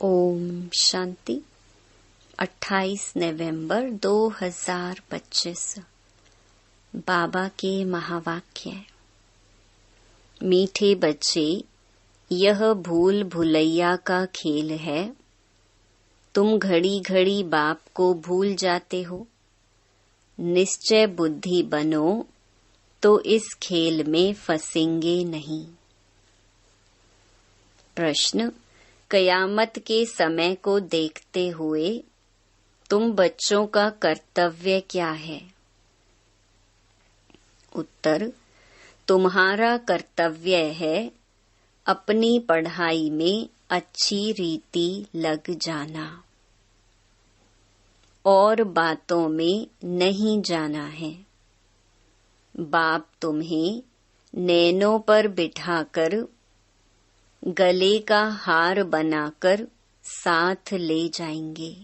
ओम शांति। 28 नवंबर 2025। बाबा के महावाक्य। मीठे बच्चे, यह भूल भुलैया का खेल है। तुम घड़ी घड़ी बाप को भूल जाते हो। निश्चय बुद्धि बनो तो इस खेल में फंसेंगे नहीं। प्रश्न: कयामत के समय को देखते हुए तुम बच्चों का कर्तव्य क्या है? उत्तर: तुम्हारा कर्तव्य है अपनी पढ़ाई में अच्छी रीति लग जाना और बातों में नहीं जाना है। बाप तुम्हें नैनों पर बिठाकर गले का हार बनाकर साथ ले जाएंगे।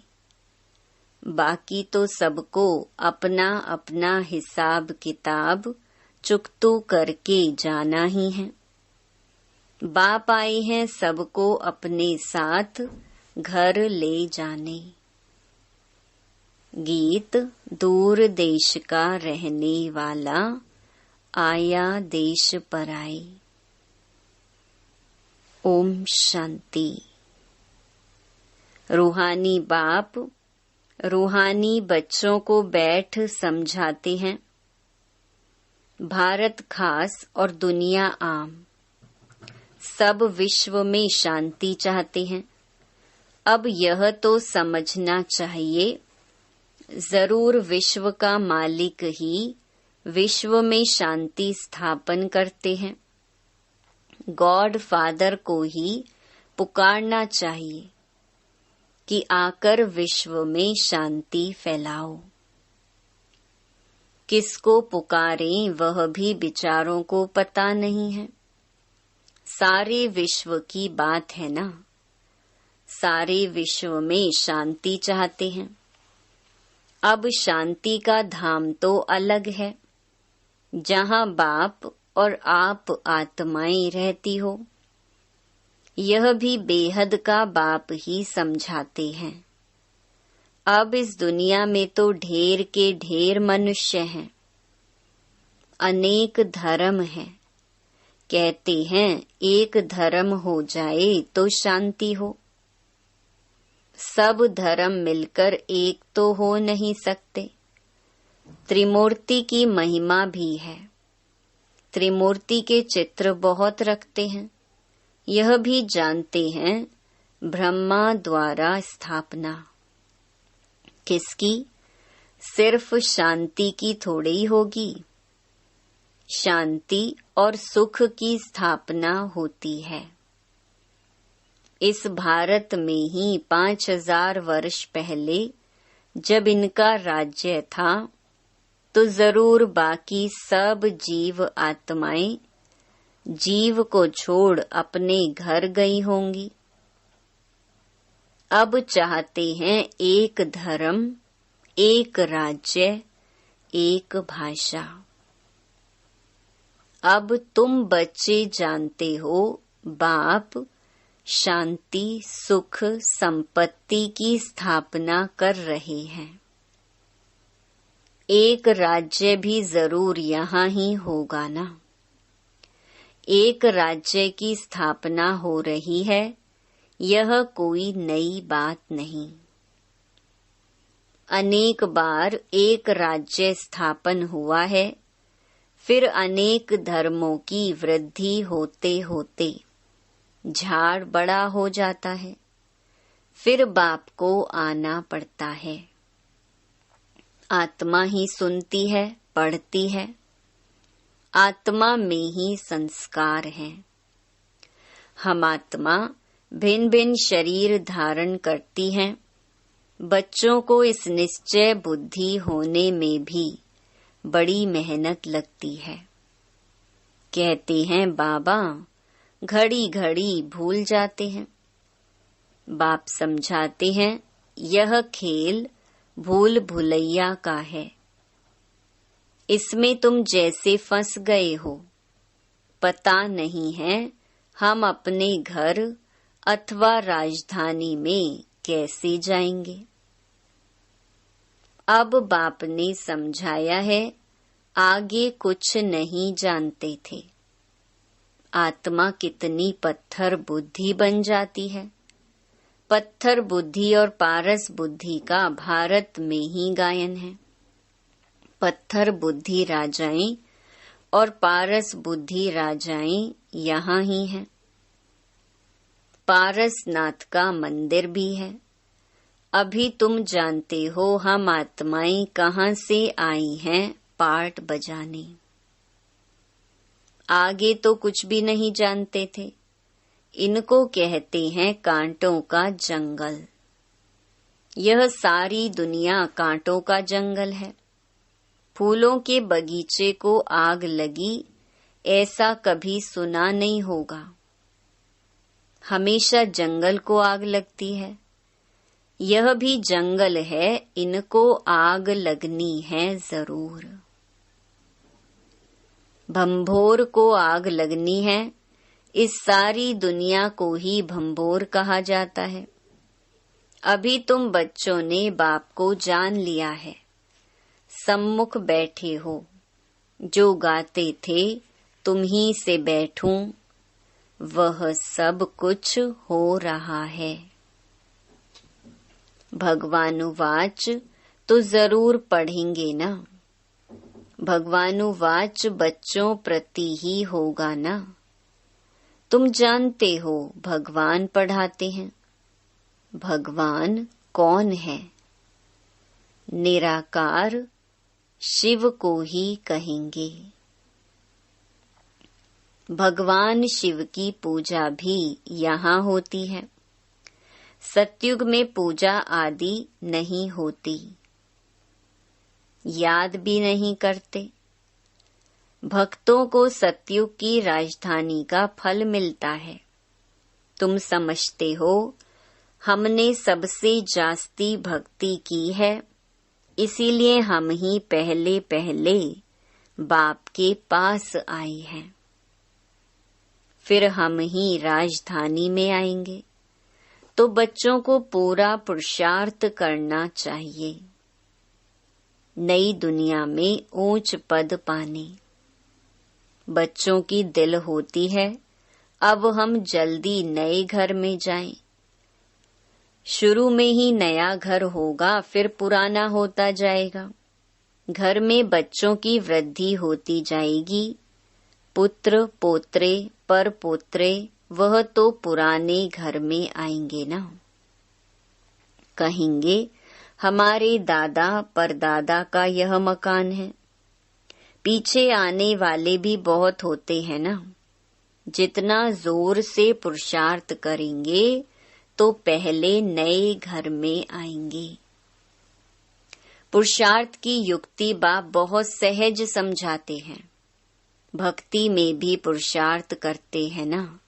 बाकी तो सबको अपना अपना हिसाब किताब चुकतू करके जाना ही है। बाप आए हैं सबको अपने साथ घर ले जाने। गीत: दूर देश का रहने वाला आया देश पराए। ओम शांति। रूहानी बाप रूहानी बच्चों को बैठ समझाते हैं। भारत खास और दुनिया आम, सब विश्व में शांति चाहते हैं। अब यह तो समझना चाहिए, जरूर विश्व का मालिक ही विश्व में शांति स्थापन करते हैं। गॉड फादर को ही पुकारना चाहिए कि आकर विश्व में शांति फैलाओ। किसको पुकारें वह भी बिचारों को पता नहीं है। सारे विश्व की बात है ना, सारे विश्व में शांति चाहते हैं। अब शांति का धाम तो अलग है, जहाँ बाप और आप आत्माएं रहती हो। यह भी बेहद का बाप ही समझाते हैं। अब इस दुनिया में तो ढेर के ढेर मनुष्य हैं, अनेक धर्म हैं। कहते हैं एक धर्म हो जाए तो शांति हो। सब धर्म मिलकर एक तो हो नहीं सकते। त्रिमूर्ति की महिमा भी है। त्रिमूर्ति के चित्र बहुत रखते हैं। यह भी जानते हैं ब्रह्मा द्वारा स्थापना किसकी? सिर्फ शांति की थोड़ी होगी। शांति और सुख की स्थापना होती है। इस भारत में ही 5000 वर्ष पहले जब इनका राज्य था, तो जरूर बाकी सब जीव आत्माएं जीव को छोड़ अपने घर गई होंगी। अब चाहते हैं एक धर्म, एक राज्य, एक भाषा। अब तुम बच्चे जानते हो, बाप शांति, सुख, संपत्ति की स्थापना कर रहे हैं। एक राज्य भी जरूर यहाँ ही होगा ना। एक राज्य की स्थापना हो रही है, यह कोई नई बात नहीं। अनेक बार एक राज्य स्थापन हुआ है, फिर अनेक धर्मों की वृद्धि होते होते झाड़ बड़ा हो जाता है। फिर बाप को आना पड़ता है। आत्मा ही सुनती है, पढ़ती है। आत्मा में ही संस्कार हैं। हम आत्मा भिन्न भिन्न शरीर धारण करती हैं। बच्चों को इस निश्चय बुद्धि होने में भी बड़ी मेहनत लगती है। कहते हैं बाबा घड़ी घड़ी भूल जाते हैं। बाप समझाते हैं यह खेल भूल भुलैया का है। इसमें तुम जैसे फंस गए हो, पता नहीं है हम अपने घर अथवा राजधानी में कैसे जाएंगे। अब बाप ने समझाया है, आगे कुछ नहीं जानते थे। आत्मा कितनी पत्थर बुद्धि बन जाती है। पत्थर बुद्धि और पारस बुद्धि का भारत में ही गायन है। पत्थर बुद्धि राजाएं और पारस बुद्धि राजाएं यहाँ ही हैं। पारसनाथ का मंदिर भी है। अभी तुम जानते हो हम आत्माएं कहाँ से आई हैं पार्ट बजाने। आगे तो कुछ भी नहीं जानते थे। इनको कहते हैं कांटों का जंगल। यह सारी दुनिया कांटों का जंगल है। फूलों के बगीचे को आग लगी ऐसा कभी सुना नहीं होगा। हमेशा जंगल को आग लगती है। यह भी जंगल है, इनको आग लगनी है जरूर। भंभोर को आग लगनी है। इस सारी दुनिया को ही भंभोर कहा जाता है। अभी तुम बच्चों ने बाप को जान लिया है। सम्मुख बैठे हो। जो गाते थे तुम ही से बैठूं, वह सब कुछ हो रहा है। भगवानुवाच तो जरूर पढ़ेंगे ना। भगवानुवाच बच्चों प्रति ही होगा ना। तुम जानते हो भगवान पढ़ाते हैं। भगवान कौन है? निराकार शिव को ही कहेंगे। भगवान शिव की पूजा भी यहाँ होती है। सतयुग में पूजा आदि नहीं होती। याद भी नहीं करते। भक्तों को सतयुग की राजधानी का फल मिलता है। तुम समझते हो हमने सबसे जास्ती भक्ति की है, इसीलिए हम ही पहले पहले बाप के पास आए हैं। फिर हम ही राजधानी में आएंगे। तो बच्चों को पूरा पुरुषार्थ करना चाहिए नई दुनिया में ऊंच पद पाने। बच्चों की दिल होती है अब हम जल्दी नए घर में जाएं। शुरू में ही नया घर होगा, फिर पुराना होता जाएगा। घर में बच्चों की वृद्धि होती जाएगी। पुत्र पोत्रे पर पोत्रे वह तो पुराने घर में आएंगे ना। कहेंगे हमारे दादा परदादा का यह मकान है। पीछे आने वाले भी बहुत होते हैं ना। जितना जोर से पुरुषार्थ करेंगे तो पहले नए घर में आएंगे। पुरुषार्थ की युक्ति बाप बहुत सहज समझाते हैं। भक्ति में भी पुरुषार्थ करते हैं ना।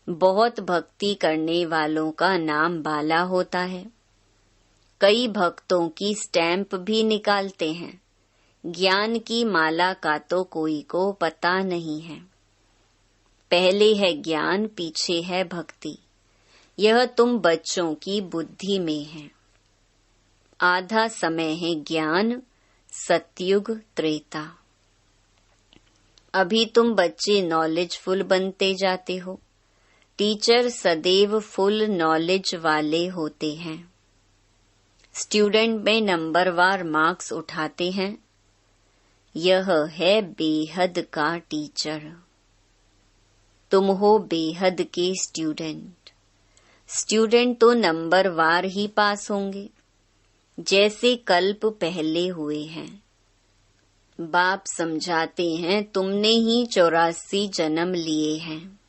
बहुत भक्ति करने वालों का नाम बाला होता है। कई भक्तों की स्टैंप भी निकालते हैं। ज्ञान की माला का तो कोई को पता नहीं है। पहले है ज्ञान, पीछे है भक्ति। यह तुम बच्चों की बुद्धि में है। आधा समय है ज्ञान, सतयुग त्रेता। अभी तुम बच्चे नॉलेजफुल बनते जाते हो। टीचर सदैव फुल नॉलेज वाले होते हैं। स्टूडेंट में नंबरवार मार्क्स उठाते हैं। यह है बेहद का टीचर। तुम हो बेहद के स्टूडेंट। स्टूडेंट तो नंबरवार ही पास होंगे, जैसे कल्प पहले हुए हैं। बाप समझाते हैं तुमने ही 84 जन्म लिए हैं।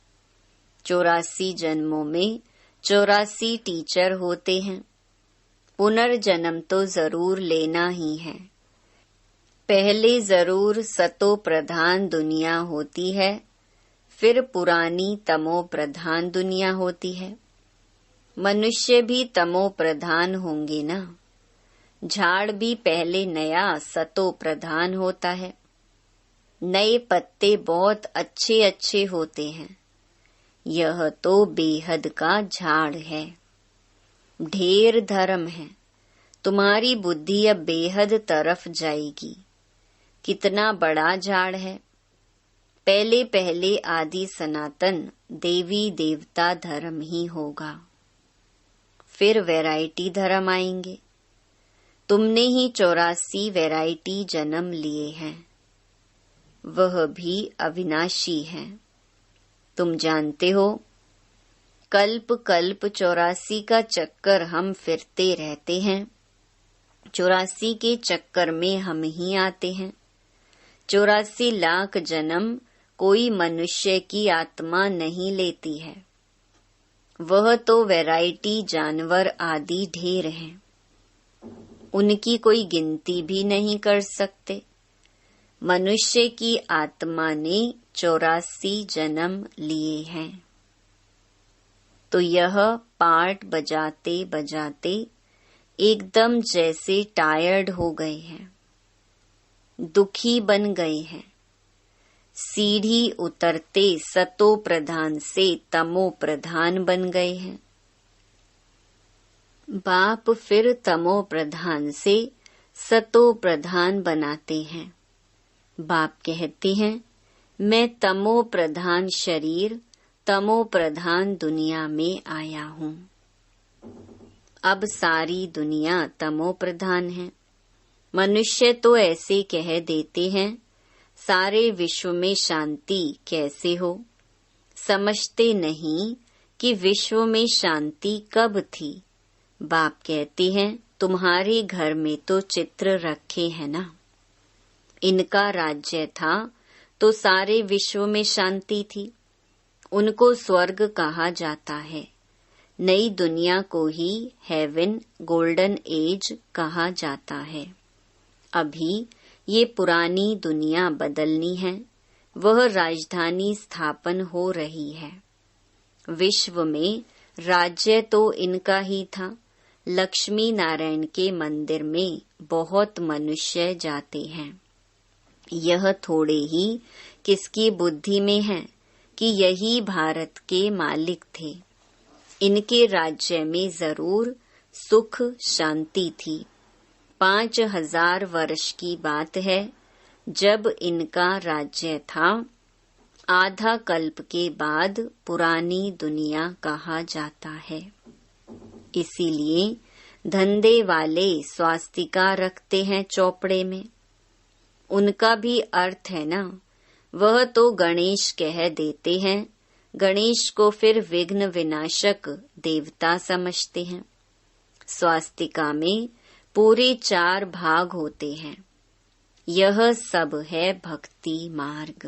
84 जन्मों में 84 टीचर होते हैं। पुनर्जन्म तो जरूर लेना ही है। पहले जरूर सतो प्रधान दुनिया होती है, फिर पुरानी तमो प्रधान दुनिया होती है। मनुष्य भी तमो प्रधान होंगे ना। झाड़ भी पहले नया सतो प्रधान होता है। नए पत्ते बहुत अच्छे अच्छे होते हैं। यह तो बेहद का झाड़ है। ढेर धर्म है, तुम्हारी बुद्धि अब बेहद तरफ जाएगी। कितना बड़ा झाड़ है। पहले पहले आदि सनातन देवी देवता धर्म ही होगा, फिर वैरायटी धर्म आएंगे। तुमने ही 84 वैरायटी जन्म लिए हैं, वह भी अविनाशी हैं। तुम जानते हो, कल्प कल्प 84 का चक्कर हम फिरते रहते हैं। 84 के चक्कर में हम ही आते हैं। 84 लाख जन्म कोई मनुष्य की आत्मा नहीं लेती है। वह तो वैरायटी जानवर आदि ढेर हैं, उनकी कोई गिनती भी नहीं कर सकते। मनुष्य की आत्मा ने 84 जन्म लिए हैं। तो यह पार्ट बजाते बजाते एकदम जैसे टायर्ड हो गए हैं, दुखी बन गए हैं। सीढ़ी उतरते सतो प्रधान से तमो प्रधान बन गए हैं। बाप फिर तमो प्रधान से सतो प्रधान बनाते हैं। बाप कहते हैं, मैं तमो प्रधान शरीर, तमो प्रधान दुनिया में आया हूँ। अब सारी दुनिया तमो प्रधान है। मनुष्य तो ऐसे कह देते हैं, सारे विश्व में शांति कैसे हो। समझते नहीं कि विश्व में शांति कब थी। बाप कहते हैं, तुम्हारे घर में तो चित्र रखे हैं ना। इनका राज्य था तो सारे विश्व में शांति थी। उनको स्वर्ग कहा जाता है। नई दुनिया को ही हेवन, गोल्डन एज कहा जाता है। अभी ये पुरानी दुनिया बदलनी है, वह राजधानी स्थापन हो रही है। विश्व में राज्य तो इनका ही था। लक्ष्मी नारायण के मंदिर में बहुत मनुष्य जाते हैं। यह थोड़े ही किसकी बुद्धि में है कि यही भारत के मालिक थे। इनके राज्य में जरूर सुख शांति थी। 5000 वर्ष की बात है जब इनका राज्य था। आधा कल्प के बाद पुरानी दुनिया कहा जाता है। इसीलिए धंधे वाले स्वास्तिका रखते हैं चौपड़े में। उनका भी अर्थ है ना। वह तो गणेश कह देते हैं। गणेश को फिर विघ्न विनाशक देवता समझते हैं। स्वास्तिका में पूरे 4 भाग होते हैं। यह सब है भक्ति मार्ग।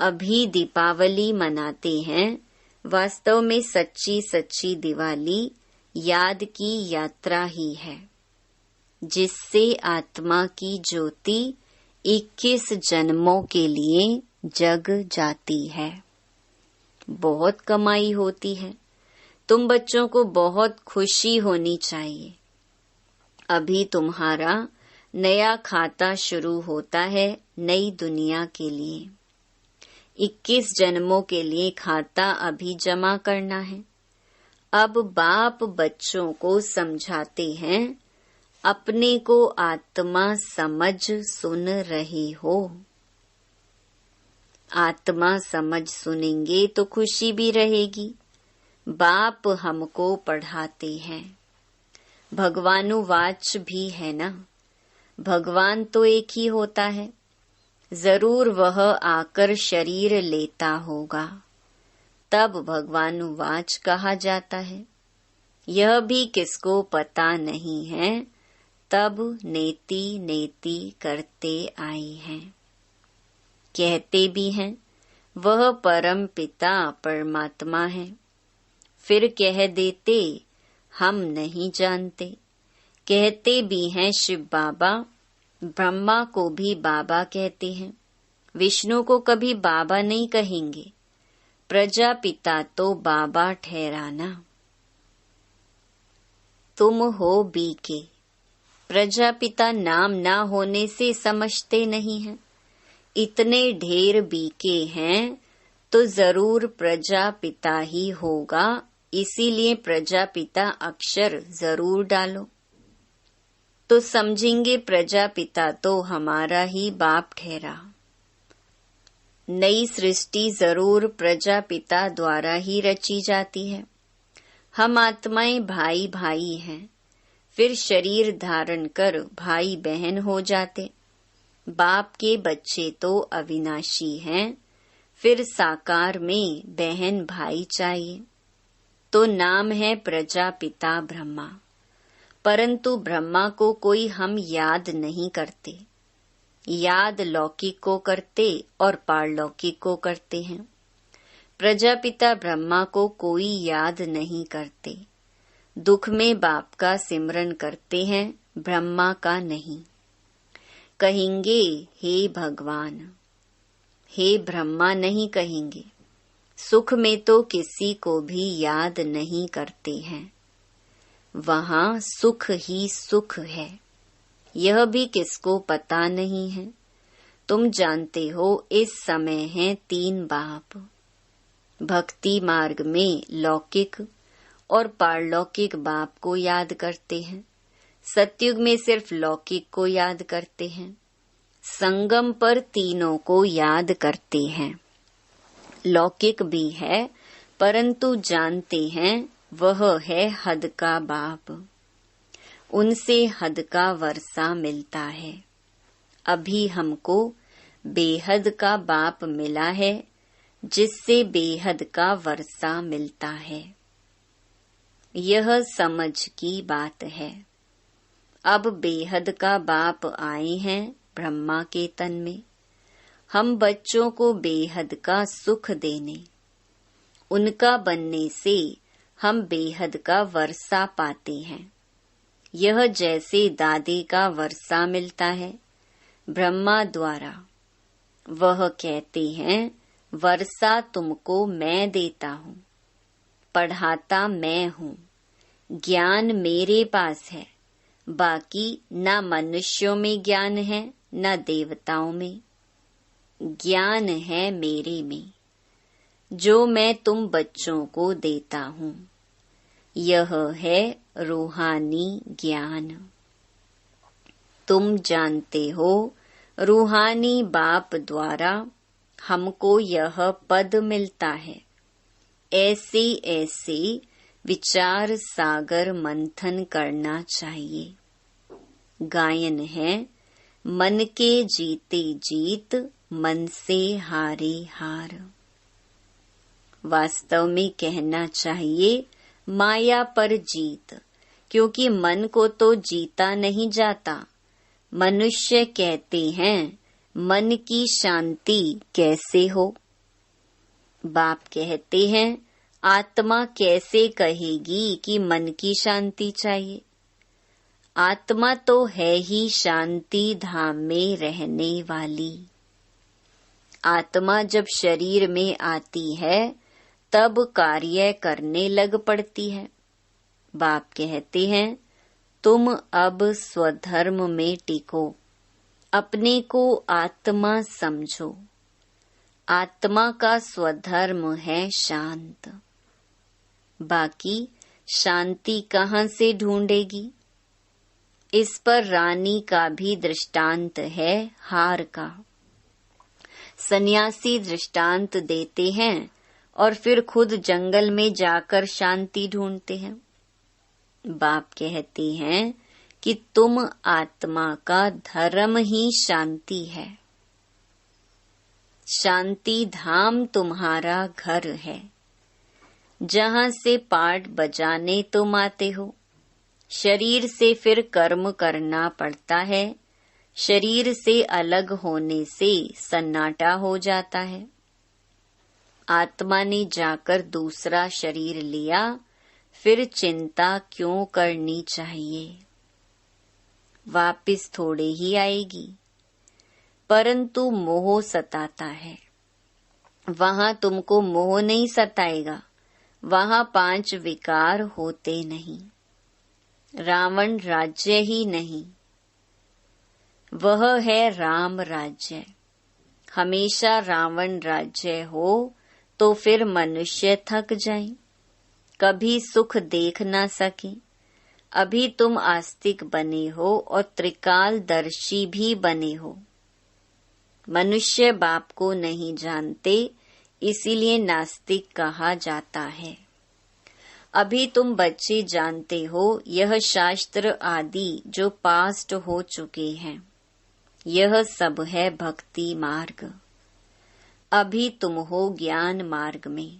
अभी दीपावली मनाते हैं। वास्तव में सच्ची सच्ची दिवाली याद की यात्रा ही है, जिससे आत्मा की ज्योति 21 जन्मों के लिए जग जाती है। बहुत कमाई होती है। तुम बच्चों को बहुत खुशी होनी चाहिए। अभी तुम्हारा नया खाता शुरू होता है नई दुनिया के लिए। 21 जन्मों के लिए खाता अभी जमा करना है। अब बाप बच्चों को समझाते हैं, अपने को आत्मा समझ सुन रही हो। आत्मा समझ सुनेंगे तो खुशी भी रहेगी। बाप हमको पढ़ाते हैं। भगवानुवाच भी है ना। भगवान तो एक ही होता है। जरूर वह आकर शरीर लेता होगा, तब भगवानुवाच कहा जाता है। यह भी किसको पता नहीं है, तब नेति नेति करते आई हैं। कहते भी हैं वह परम पिता परमात्मा है, फिर कह देते हम नहीं जानते। कहते भी हैं शिव बाबा, ब्रह्मा को भी बाबा कहते हैं, विष्णु को कभी बाबा नहीं कहेंगे। प्रजापिता तो बाबा ठहराना। तुम हो बीके। प्रजापिता नाम ना होने से समझते नहीं हैं। इतने ढेर बीके हैं, तो जरूर प्रजापिता ही होगा, इसीलिए प्रजापिता अक्षर जरूर डालो। तो समझेंगे प्रजापिता तो हमारा ही बाप ठहरा। नई सृष्टि जरूर प्रजापिता द्वारा ही रची जाती है। हम आत्माएं भाई भाई हैं, फिर शरीर धारण कर भाई बहन हो जाते। बाप के बच्चे तो अविनाशी हैं, फिर साकार में बहन भाई चाहिए। तो नाम है प्रजापिता ब्रह्मा, परंतु ब्रह्मा को कोई हम याद नहीं करते। याद लौकिक को करते और पारलौकिक को करते हैं। प्रजापिता ब्रह्मा को कोई याद नहीं करते। दुख में बाप का सिमरन करते हैं, ब्रह्मा का नहीं। कहेंगे हे भगवान, हे ब्रह्मा नहीं कहेंगे। सुख में तो किसी को भी याद नहीं करते हैं। वहाँ सुख ही सुख है, यह भी किसको पता नहीं है। तुम जानते हो इस समय हैं 3 बाप। भक्ति मार्ग में लौकिक और पारलौकिक बाप को याद करते हैं। सतयुग में सिर्फ लौकिक को याद करते हैं। संगम पर तीनों को याद करते हैं। लौकिक भी है, परंतु जानते हैं वह है हद का बाप। उनसे हद का वर्षा मिलता है। अभी हमको बेहद का बाप मिला है, जिससे बेहद का वर्षा मिलता है। यह समझ की बात है। अब बेहद का बाप आए हैं ब्रह्मा के तन में, हम बच्चों को बेहद का सुख देने। उनका बनने से हम बेहद का वर्षा पाते हैं। यह जैसे दादे का वर्षा मिलता है ब्रह्मा द्वारा। वह कहते हैं वर्षा तुमको मैं देता हूँ, पढ़ाता मैं हूँ, ज्ञान मेरे पास है। बाकी न मनुष्यों में ज्ञान है न देवताओं में। ज्ञान है मेरे में, जो मैं तुम बच्चों को देता हूँ। यह है रूहानी ज्ञान। तुम जानते हो रूहानी बाप द्वारा हमको यह पद मिलता है। ऐसे ऐसे विचार सागर मंथन करना चाहिए। गायन है मन के जीते जीत, मन से हारे हार। वास्तव में कहना चाहिए माया पर जीत, क्योंकि मन को तो जीता नहीं जाता। मनुष्य कहते हैं मन की शांति कैसे हो। बाप कहते हैं आत्मा कैसे कहेगी कि मन की शांति चाहिए। आत्मा तो है ही शांति धाम में रहने वाली। आत्मा जब शरीर में आती है तब कार्य करने लग पड़ती है। बाप कहते हैं तुम अब स्वधर्म में टिको, अपने को आत्मा समझो। आत्मा का स्वधर्म है शांत। बाकी शांति कहाँ से ढूंढेगी। इस पर रानी का भी दृष्टांत है हार का। सन्यासी दृष्टांत देते हैं और फिर खुद जंगल में जाकर शांति ढूंढते हैं। बाप कहते हैं कि तुम आत्मा का धर्म ही शांति है। शांति धाम तुम्हारा घर है, जहाँ से पाठ बजाने तुम आते हो। शरीर से फिर कर्म करना पड़ता है। शरीर से अलग होने से सन्नाटा हो जाता है। आत्मा ने जाकर दूसरा शरीर लिया, फिर चिंता क्यों करनी चाहिए। वापिस थोड़े ही आएगी, परंतु मोह सताता है। वहाँ तुमको मोह नहीं सताएगा, वहाँ 5 विकार होते नहीं। रावण राज्य ही नहीं, वह है राम राज्य। हमेशा रावण राज्य हो तो फिर मनुष्य थक जाए, कभी सुख देख ना सके। अभी तुम आस्तिक बने हो और त्रिकालदर्शी भी बने हो। मनुष्य बाप को नहीं जानते, इसीलिए नास्तिक कहा जाता है। अभी तुम बच्चे जानते हो यह शास्त्र आदि जो पास्ट हो चुके हैं, यह सब है भक्ति मार्ग। अभी तुम हो ज्ञान मार्ग में।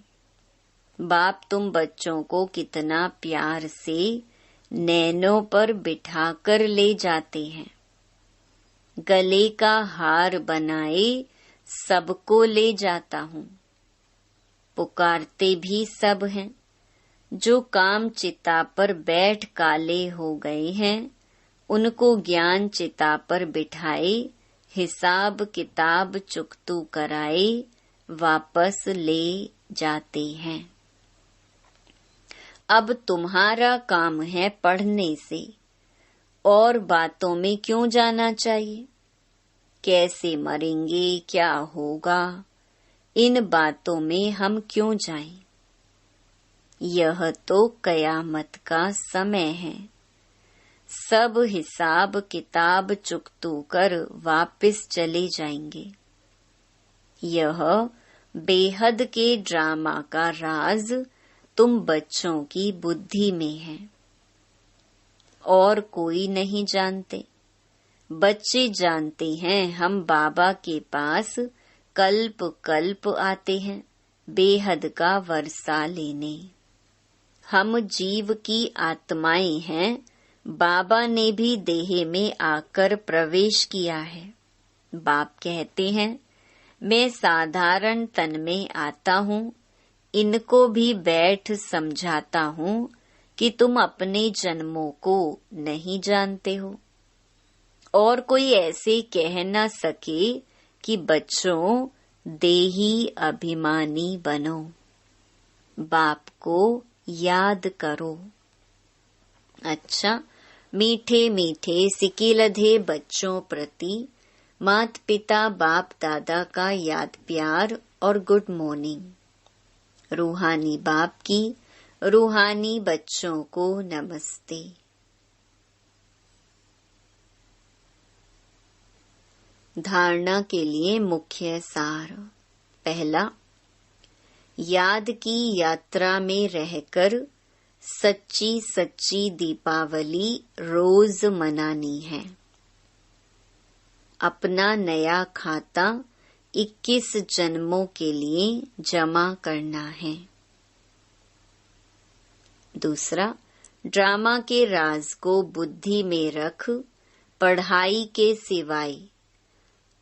बाप तुम बच्चों को कितना प्यार से नैनों पर बिठाकर ले जाते हैं। गले का हार बनाए सबको ले जाता हूँ। पुकारते भी सब हैं। जो काम चिता पर बैठ काले हो गए हैं, उनको ज्ञान चिता पर बिठाए, हिसाब किताब चुकतू कराए, वापस ले जाते हैं। अब तुम्हारा काम है पढ़ने से, और बातों में क्यों जाना चाहिए? कैसे मरेंगे, क्या होगा, इन बातों में हम क्यों जाएं? यह तो कयामत का समय है। सब हिसाब किताब चुकतू कर वापस चले जाएंगे। यह बेहद के ड्रामा का राज तुम बच्चों की बुद्धि में है, और कोई नहीं जानते। बच्चे जानते हैं हम बाबा के पास कल्प कल्प आते हैं बेहद का वर्षा लेने। हम जीव की आत्माएं हैं, बाबा ने भी देह में आकर प्रवेश किया है। बाप कहते हैं मैं साधारण तन में आता हूँ, इनको भी बैठ समझाता हूँ कि तुम अपने जन्मों को नहीं जानते हो। और कोई ऐसे कह न सके कि बच्चों देही अभिमानी बनो। बाप को याद करो। अच्छा, मीठे मीठे सिकिलधे बच्चों प्रति मात पिता बाप दादा का याद प्यार और गुड मॉर्निंग। रूहानी बाप की रूहानी बच्चों को नमस्ते। धारणा के लिए मुख्य सार। पहला, याद की यात्रा में रहकर सच्ची सच्ची दीपावली रोज मनानी है। अपना नया खाता 21 जन्मों के लिए जमा करना है। दूसरा, ड्रामा के राज को बुद्धि में रख पढ़ाई के सिवाय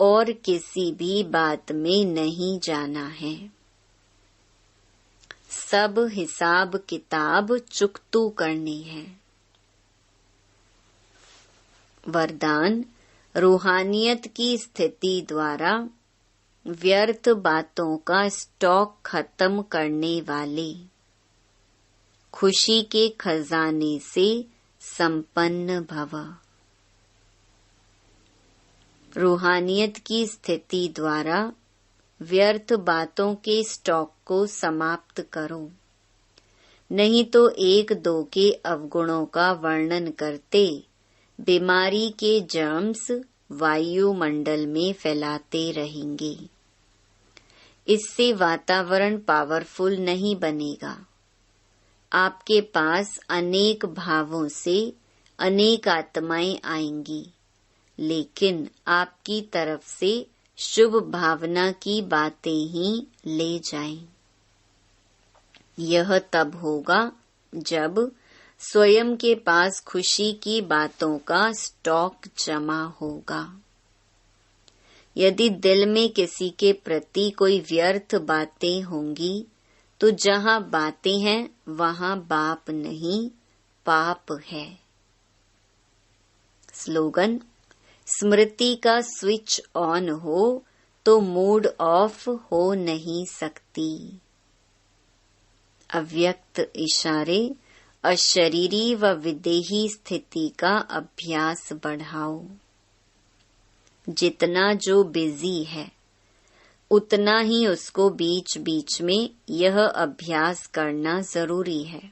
और किसी भी बात में नहीं जाना है। सब हिसाब किताब चुकतू करनी है। वरदान, रूहानियत की स्थिति द्वारा व्यर्थ बातों का स्टॉक खत्म करने वाले, खुशी के खजाने से संपन्न भव। रूहानियत की स्थिति द्वारा व्यर्थ बातों के स्टॉक को समाप्त करो, नहीं तो एक दो के अवगुणों का वर्णन करते बीमारी के जर्म्स वायुमंडल में फैलाते रहेंगे। इससे वातावरण पावरफुल नहीं बनेगा। आपके पास अनेक भावों से अनेक आत्माएं आएंगी, लेकिन आपकी तरफ से शुभ भावना की बातें ही ले जाएं। यह तब होगा जब स्वयं के पास खुशी की बातों का स्टॉक जमा होगा। यदि दिल में किसी के प्रति कोई व्यर्थ बातें होंगी, तो जहाँ बातें हैं वहाँ बाप नहीं, पाप है। स्लोगन, स्मृति का स्विच ऑन हो तो मूड ऑफ हो नहीं सकती। अव्यक्त इशारे, अशरीरी व विदेही स्थिति का अभ्यास बढ़ाओ। जितना जो बिजी है, उतना ही उसको बीच बीच में यह अभ्यास करना जरूरी है।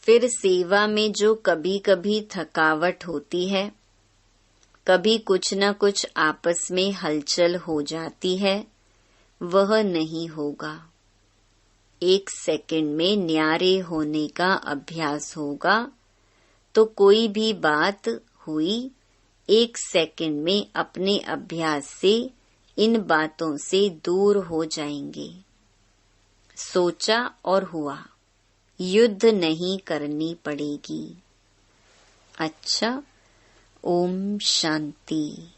फिर सेवा में जो कभी कभी थकावट होती है, कभी कुछ न कुछ आपस में हलचल हो जाती है, वह नहीं होगा। 1 सेकंड में न्यारे होने का अभ्यास होगा तो कोई भी बात हुई 1 सेकंड में अपने अभ्यास से इन बातों से दूर हो जाएंगे। सोचा और हुआ, युद्ध नहीं करनी पड़ेगी। अच्छा, ओम शांति।